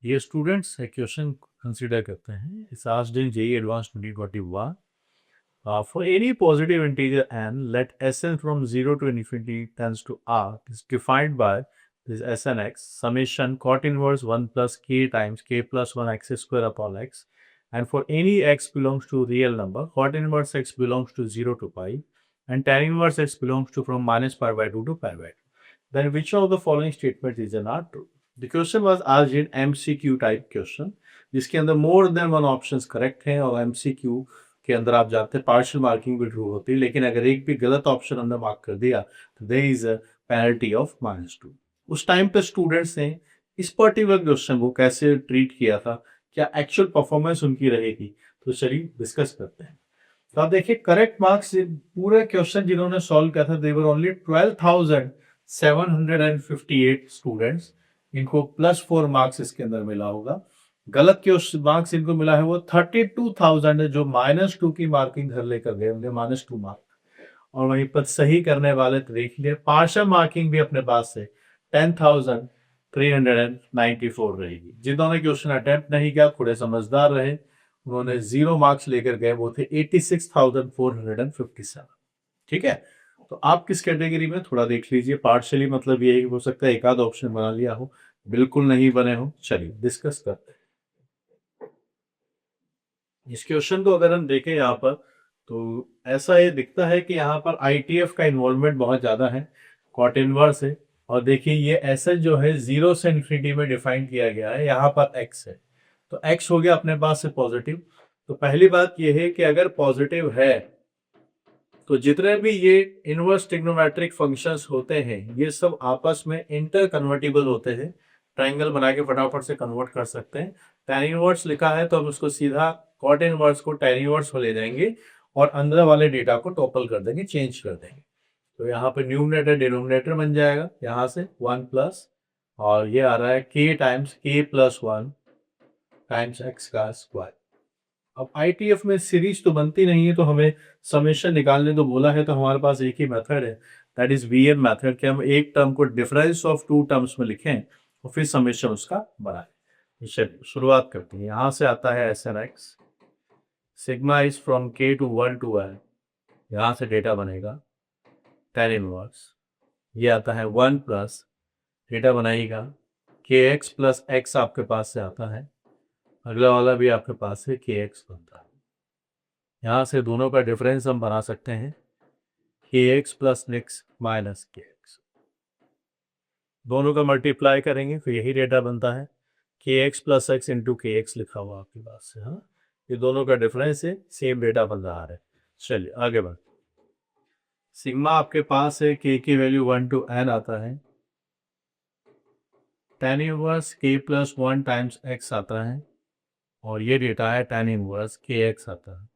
ये स्टूडेंट्स एक question consider करते हैं. It's asked in JEE advance 2021. For any positive integer n, let Sn from 0 to infinity tends to R is defined by this Sn x summation cot inverse 1 plus k times k plus 1 x square upon x. And for any x belongs to real number, cot inverse x belongs to 0 to pi and tan inverse x belongs to from minus pi by 2 to pi by 2. Then which of the following statements is not true? The question was asked in MCQ type question, जिसके अंदर more than one options correct हैं और MCQ के अंदर आप जानते हैं partial marking भी ट्रू होती है, लेकिन अगर एक भी गलत ऑप्शन अंदर मार्क कर दिया तो there is a penalty of -2. उस टाइम पे स्टूडेंट्स ने इस पर्टिकुलर क्वेश्चन को कैसे ट्रीट किया था, क्या एक्चुअल परफॉर्मेंस उनकी रहेगी, तो चलिए डिस्कस करते हैं. तो आप देखिए करेक्ट मार्क्स पूरे क्वेश्चन जिन्होंने सॉल्व किया था देवर ओनली 12,758 स्टूडेंट्स. इनको +4 मार्क्स इसके अंदर मिला होगा. गलत क्वेश्चन मार्क्स इनको मिला है वो 32,000 है, जो -2 की मार्किंग घर लेकर गए होंगे, -2 मार्क. और वहीं पर सही करने वाले तो देख लिए पार्शियल मार्किंग भी अपने पास है 10,394 रहेगी. जिन्होंने क्वेश्चन अटेम्प्ट नहीं किया थोड़े समझदार रहे, उन्होंने 0 मार्क्स लेकर गए, वो थे 86,457. ठीक है, तो आप किस कैटेगरी में थोड़ा देख लीजिए. पार्शियली मतलब ये हो सकता है एक आध ऑप्शन बना लिया हो, बिल्कुल नहीं बने हो. चलिए डिस्कस करते हैं इस क्वेश्चन को. अगर हम देखें यहाँ पर तो ऐसा ये दिखता है कि यहाँ पर ITF का इन्वॉल्वमेंट बहुत ज्यादा है, कॉट इनवर्स है. और देखिए ये एस जो है 0 से इन्फिनिटी में डिफाइन किया गया है, यहाँ पर x है, तो x हो गया अपने पास से पॉजिटिव. तो पहली बात ये है कि अगर पॉजिटिव है तो जितने भी ये इनवर्स ट्रिग्नोमेट्रिक फंक्शंस होते हैं ये सब आपस में इंटर कन्वर्टिबल होते हैं. ट्राइंगल बना के फटाफट से कन्वर्ट कर सकते हैं. tan इनवर्स लिखा है तो हम उसको सीधा कॉट इनवर्स को tan इनवर्स में ले जाएंगे और अंदर वाले डेटा को टोपल कर देंगे, चेंज कर देंगे. तो यहाँ पे न्यूमरेटर डिनोमिनेटर बन जाएगा, यहाँ से 1 प्लस और ये आ रहा है k times k plus 1 times x का स्क्वायर. अब ITF में सीरीज तो बनती नहीं है, तो हमें समेशन निकालने तो बोला है, तो हमारे पास एक ही मेथड है, दैट इज VN मेथड, कि हम एक टर्म को डिफरेंस ऑफ 2 टर्म्स में लिखें और फिर समेशन उसका बनाएं. चलिए शुरुआत करते हैं. यहाँ से आता है SN(x), sigma is from k to 1 to n. यहाँ से डेटा बनेगा tan इनवर्स, ये आता है 1 प्लस डेटा बनाएगा kx प्लस x आपके पास से आता है, अगला वाला भी आपके पास है kx बनता है. यहाँ से दोनों का डिफरेंस हम बना सकते हैं kx plus x minus kx. दोनों का मल्टीप्लाई करेंगे फिर यही डेटा बनता है kx plus x into kx लिखा हुआ आपके पास से. हाँ, ये दोनों का डिफरेंस है, सेम डेटा बन रहा है. चलिए आगे बढ़. सिग्मा आपके पास है k की वैल्यू 1 to n आता है, tan inverse k plus 1 times x आता है और ये डेटा है tan इनवर्स kx आता है.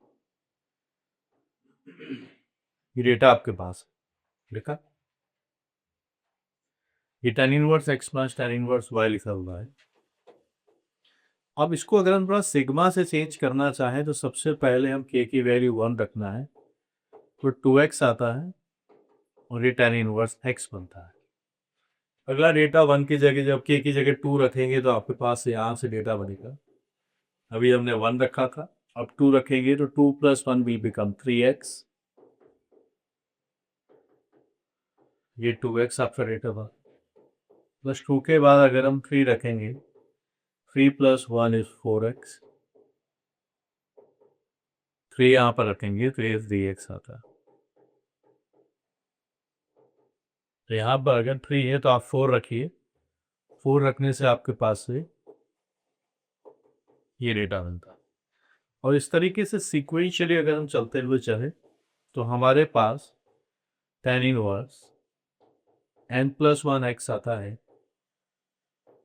ये डेटा आपके पास लिखा, ये tan inverse x plus tan inverse y लिखा हुआ है. अब इसको अगर हम थोड़ा सिग्मा से चेंज करना चाहें तो सबसे पहले हम k की वैल्यू 1 रखना है, तो 2x आता है और ये tan इनवर्स x बनता है. अगला डेटा 1 की जगह जब k की जगह 2 रखेंगे तो आपके पास यहाँ से डेटा बनेगा. अभी हमने 1 रखा था, अब 2 रखेंगे तो 2 प्लस 1 विल बिकम 3x. ये 2x आपका डेटा था, प्लस 2 के बाद अगर हम 3 रखेंगे 3 प्लस 1 इज 4x. 3 यहाँ पर रखेंगे तो ये 3x आता है. तो यहाँ पर अगर 3 है तो आप 4 रखिए, 4 रखने से आपके पास से ये डेटा बनता है. और इस तरीके से सीक्वेंशियली अगर हम चलते हुए चले तो हमारे पास tan inverse n plus 1 x आता है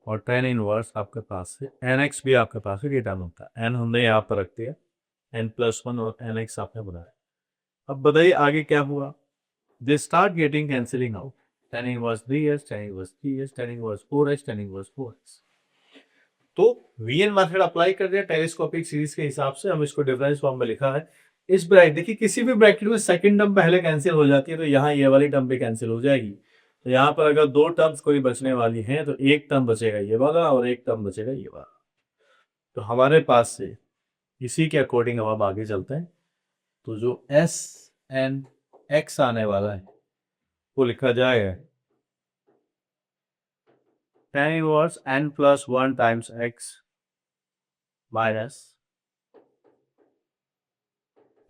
और tan इनवर्स आपके पास से nx भी आपके पास से डेटा बनता है. n हमने यहाँ पर रख दिया, n प्लस 1 और nx आपने बनाया. अब बताइए आगे क्या हुआ. They start getting cancelling out. tan inverse 3x, tan inverse 3x, tan inverse 4x, tan inverse 4x. तो VN मेथड अप्लाई कर दिया टेलीस्कोपिक सीरीज के हिसाब से, हम इसको डिफरेंस फॉर्म में लिखा है. इस ब्रैकेट देखिए किसी भी ब्रैकेट में सेकंड टर्म पहले कैंसिल हो जाती है, तो यहाँ ये वाली टर्म भी कैंसिल हो जाएगी. तो यहाँ पर अगर दो टर्म्स कोई बचने वाली हैं तो एक टर्म बचेगा ये वाला और एक टर्म बचेगा ये वाला। तो हमारे पास से इसी के अकॉर्डिंग हम आगे चलते हैं। तो जो एस एन एक्स आने वाला है वो लिखा जाएगा tan inverse n plus 1 times x minus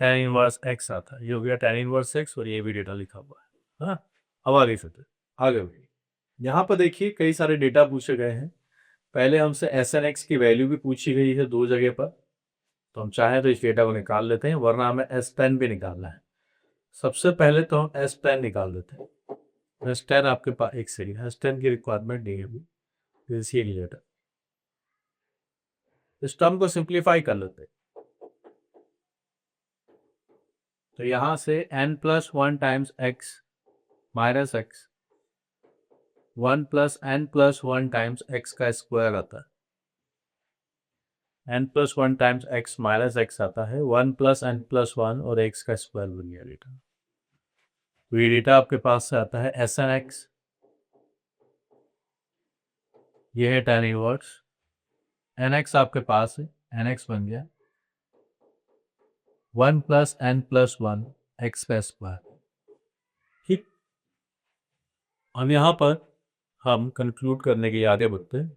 tan inverse x आता है। ये हो गया tan इनवर्स x और ये भी डेटा लिखा हुआ है। हाँ, अब आगे चलते आगे बढ़िए। यहाँ पर देखिए कई सारे डेटा पूछे गए हैं। पहले हमसे एस एन एक्स की वैल्यू भी पूछी गई है दो जगह पर, तो हम चाहें तो इस डेटा को निकाल लेते हैं, वरना हमें S10 भी निकालना है। सबसे पहले तो हम S10 निकाल देते हैं। S10 आपके पास एक सेकंड, S10 की रिक्वायरमेंट नहीं है अभी, इसी डेटा इस टर्म को सिंप्लीफाई कर लेते हैं। तो यहां से n plus 1 times x minus x 1 plus n plus 1 times x का स्क्वायर आता है। n plus 1 times x minus x आता है 1 प्लस n प्लस 1 और x का स्क्वायर बन गया डेटा। तो ये डेटा आपके पास से आता है एस एन एक्स, ये है tan इनवर्स एन एक्स आपके पास है, एन एक्स बन गया 1 प्लस n प्लस 1 एक्स का स्क्वायर। ठीक, अब यहां पर हम कंक्लूड करने के आगे बढ़ते हैं।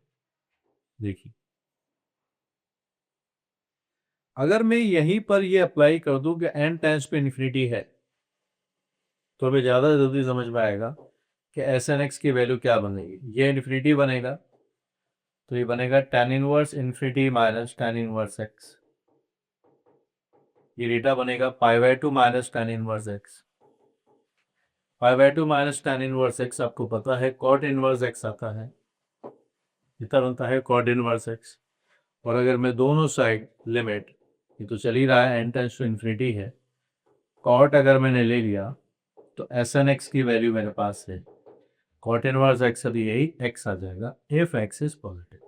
देखिए अगर मैं यहीं पर ये अप्लाई कर दूं कि n टेंड्स टू इन्फिनिटी है तो हमें ज़्यादा जल्दी समझ में आएगा कि एस एन एक्स की वैल्यू क्या बनेगी। ये इन्फिनिटी बनेगा तो ये बनेगा tan inverse infinity minus tan inverse x. ये डेटा बनेगा π/2 minus tan inverse x. π/2 minus tan inverse x आपको पता है cot इनवर्स एक्स आता है, इतना बनता है cot इनवर्स एक्स। और अगर मैं दोनों साइड लिमिट, ये तो चल ही रहा है n टेंड्स टू इन्फिनिटी है, cot अगर मैंने ले लिया तो एस एन एक्स की वैल्यू मेरे पास है cot इनवर्स एक्स, अभी यही x आ जाएगा इफ x इज पॉजिटिव।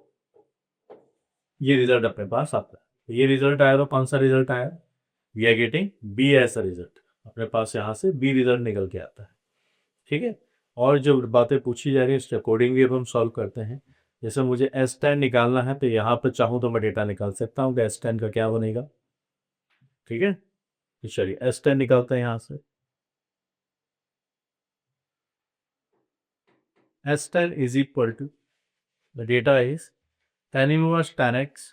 ये रिजल्ट अपने पास आता है। ये रिजल्ट आया तो कौन सा रिजल्ट आया, we are getting B as a result. अपने पास यहाँ से बी रिजल्ट निकल के आता है। ठीक है, और जो बातें पूछी जा रही है उसके अकॉर्डिंगली अब हम सॉल्व करते हैं। जैसे मुझे S10 निकालना है तो यहाँ पर चाहूँ तो मैं डेटा निकाल सकता हूँ कि S10 का क्या बनेगा। ठीक है, तो चलिए S10 निकालते हैं यहाँ से। S10 is equal to the data is tan inverse tan x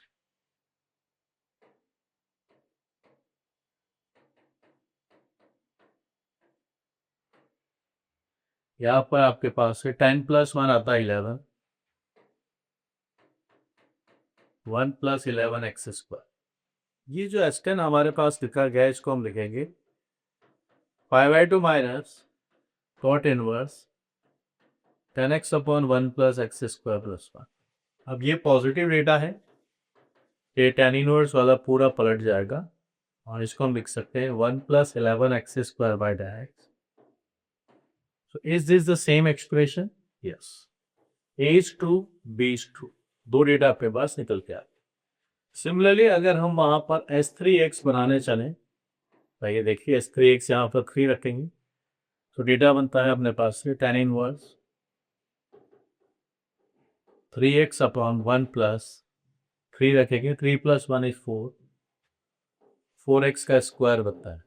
यहाँ पर आपके पास है 10 प्लस 1 आता है 11, 1 प्लस 11 एक्स स्क्वायर। ये जो S10 हमारे पास लिखा गया है इसको हम लिखेंगे π/2 minus cot inverse tan x upon 1 plus x square plus 1। अब ये पॉजिटिव डेटा है, ये tan इनवर्स वाला पूरा पलट जाएगा और इसको हम लिख सकते हैं 1 plus 11 x square by tan x। So is this the same expression? Yes. A is true, B is true. दो डेटा आपके पास निकल के आए। सिमिलरली अगर हम वहां पर S3x बनाने चले तो ये देखिए S3x यहाँ पर 3 रखेंगे तो डेटा बनता है अपने पास से tan inverse 3x upon 1 plus 3 रखेंगे, 3 प्लस 1 इज 4, 4x का स्क्वायर बनता है।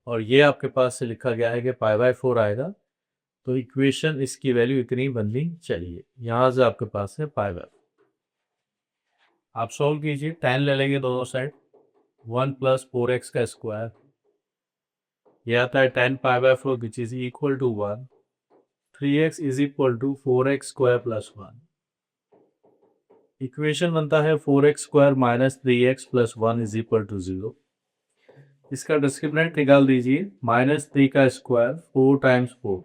और ये आपके पास से लिखा गया है कि π/4 आएगा, तो इक्वेशन इसकी वैल्यू इतनी बननी चाहिए। यहाँ से आपके पास है π/4। आप सॉल्व कीजिए, tan ले लेंगे दोनों साइड, 1 प्लस 4x का स्क्वायर, ये आता है tan π/4 which is equal to 1, 3x is equal to 4x square plus 1। Equation बनता है 4x square minus 3x plus 1 is equal to 0। इसका डिस्क्रिमिनेंट निकाल दीजिए, -3 का स्क्वायर 4 टाइम्स 4,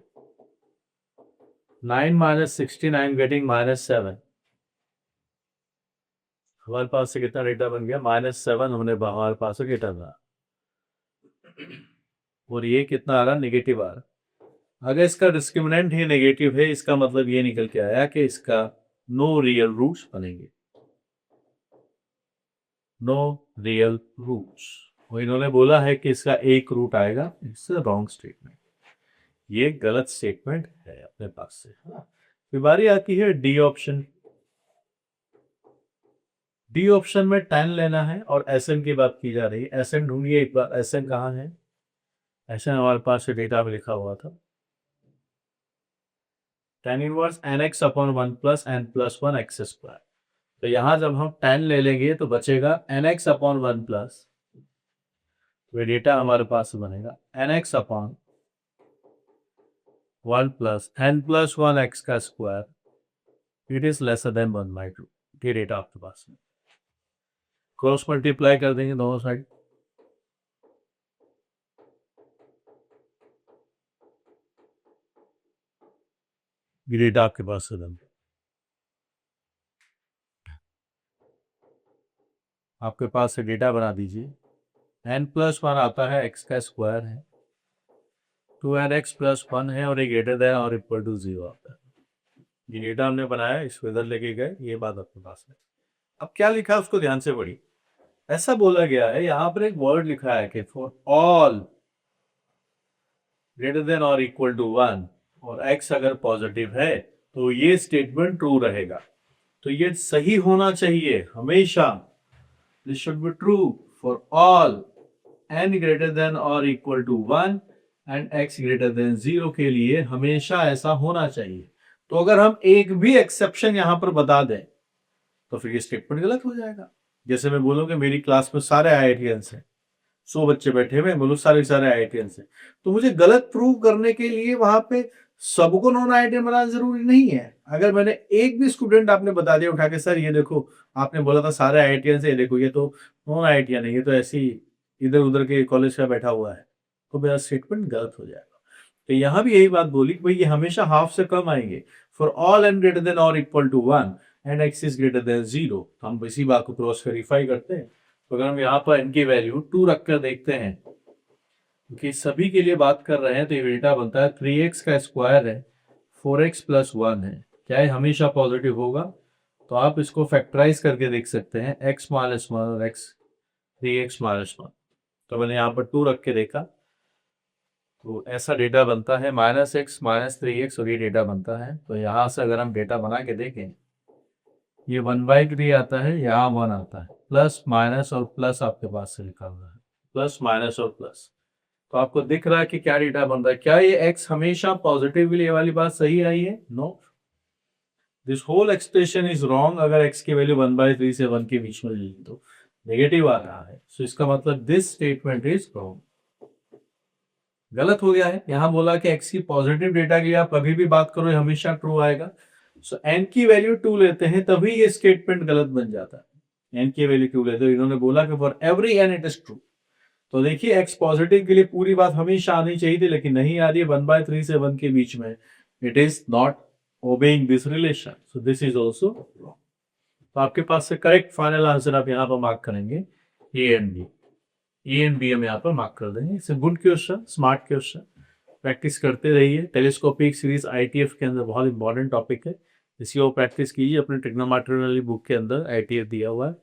9 माइनस 69 गेटिंग -7। हमारे पास से कितना डेटा बन गया, -7 हमने हमारे पास से डेटा था और ये कितना आ रहा, नेगेटिव आ रहा। अगर इसका डिस्क्रिमिनेंट ही नेगेटिव है इसका मतलब ये निकल के आया कि इसका नो रियल रूट्स बनेंगे, नो रियल रूट्स। वो इन्होंने बोला है कि इसका एक रूट आएगा, इट्स अ रॉन्ग स्टेटमेंट। ये गलत स्टेटमेंट है अपने पास से। फिर बारी आती है डी ऑप्शन। डी ऑप्शन में 10 लेना है और एसएन की बात की जा रही है। एसएन ढूंढिए एक बार, एसएन कहाँ है? एसएन हमारे पास डेटा में लिखा हुआ था tan inverse nx upon 1 plus n plus 1 x square. तो यहां जब हम 10 ले लेंगे तो बचेगा nx अपॉन 1 प्लस, वे डेटा हमारे पास बनेगा nx upon 1 plus n plus 1 x का square, it is lesser than 1/2। ये डेटा आपके पास है। क्रॉस मल्टीप्लाई कर देंगे दोनों साइड, ये डेटा आपके पास है। आपके पास से डेटा बना दीजिए। n प्लस 1 आता है, x का स्क्वायर है, 2nx प्लस 1 है और ये ग्रेटर देन और इक्वल टू 0 आता है। ये डेटा हमने बनाया, इसको इधर लेके गए, ये बात आपके पास है। अब क्या लिखा है उसको ध्यान से पढ़िए। ऐसा बोला गया है, यहां पर एक वर्ड लिखा है कि फॉर ऑल ग्रेटर देन और इक्वल टू 1 और x अगर पॉजिटिव है तो ये स्टेटमेंट ट्रू रहेगा। तो ये सही होना चाहिए हमेशा। This should be true for all n greater than और equal to 1 and x greater than 0 के लिए हमेशा ऐसा होना चाहिए। तो अगर हम एक भी एक्सेप्शन यहां पर बता दें तो फिर ये स्टेटमेंट गलत हो जाएगा। जैसे मैं बोलूं कि मेरी क्लास में सारे IITians हैं, 100 बच्चे बैठे हुए, बोलो सारे IITians हैं, तो मुझे गलत प्रूव करने के लिए वहां पे सबको नॉन IITian बनाना जरूरी नहीं है। अगर मैंने एक भी स्टूडेंट आपने बता दिया उठा के, सर ये देखो आपने बोला था सारे IITians है, ये देखो ये तो नॉन IITian है, ये तो ऐसी इधर उधर के कॉलेज का बैठा हुआ है, तो मेरा स्टेटमेंट गलत हो जाएगा। तो यहां भी यही बात बोली कि भाई ये हमेशा हाफ से कम आएंगे। For all n greater than और equal to 1 and x is greater than 0। हम इसी बात को क्रॉस वेरीफाई करते हैं। तो अगर हम यहाँ पर n की वैल्यू 2 रखकर देखते हैं, क्योंकि सभी के लिए बात कर रहे हैं, तो ये डेटा बनता है 3x का स्क्वायर है, 4x प्लस 1 है। क्या ये हमेशा पॉजिटिव होगा? तो आप इसको फैक्टराइज करके देख सकते हैं, x माइनस 1 और x 3x माइनस 1। तो मैंने यहाँ पर 2 रख के देखा तो ऐसा डेटा बनता है -x माइनस 3x और ये डेटा बनता है। तो यहाँ से अगर हम डेटा बना के देखें, ये 1/3 आता है, यहाँ 1 आता है, प्लस माइनस और प्लस आपके पास से लिखा हुआ है, प्लस माइनस और प्लस। तो आपको दिख रहा है कि क्या डेटा बन रहा है। क्या ये x हमेशा पॉजिटिव के लिए वाली बात सही आई है? No, this whole expression is wrong. अगर x की वैल्यू 1/3 से 1 के बीच में ले ली तो नेगेटिव आ रहा है, सो इसका मतलब दिस स्टेटमेंट इज रॉन्ग, गलत हो गया है। यहां बोला कि x की पॉजिटिव डेटा के लिए आप कभी भी बात करो हमेशा ट्रू आएगा। सो n की वैल्यू 2 लेते हैं तभी ये स्टेटमेंट गलत बन जाता है। n की वैल्यू 2 लेते हो, इन्होंने बोला कि for every n it is true. तो देखिए x पॉजिटिव के लिए पूरी बात हमेशा आनी चाहिए थी, लेकिन नहीं आ रही है। 1/3 से 1 के बीच में it is not obeying this relation, so this is also wrong. तो आपके पास से करेक्ट फाइनल आंसर आप यहाँ पर मार्क करेंगे ए एंड बी हम यहाँ पर मार्क कर देंगे। It's good question, smart question, practice करते रहिए। टेलीस्कोपिक सीरीज ITF के अंदर बहुत इंपॉर्टेंट टॉपिक है, इसी को प्रैक्टिस कीजिए। अपने ट्रिग्नोमेट्री वाली बुक के अंदर ITF दिया हुआ है,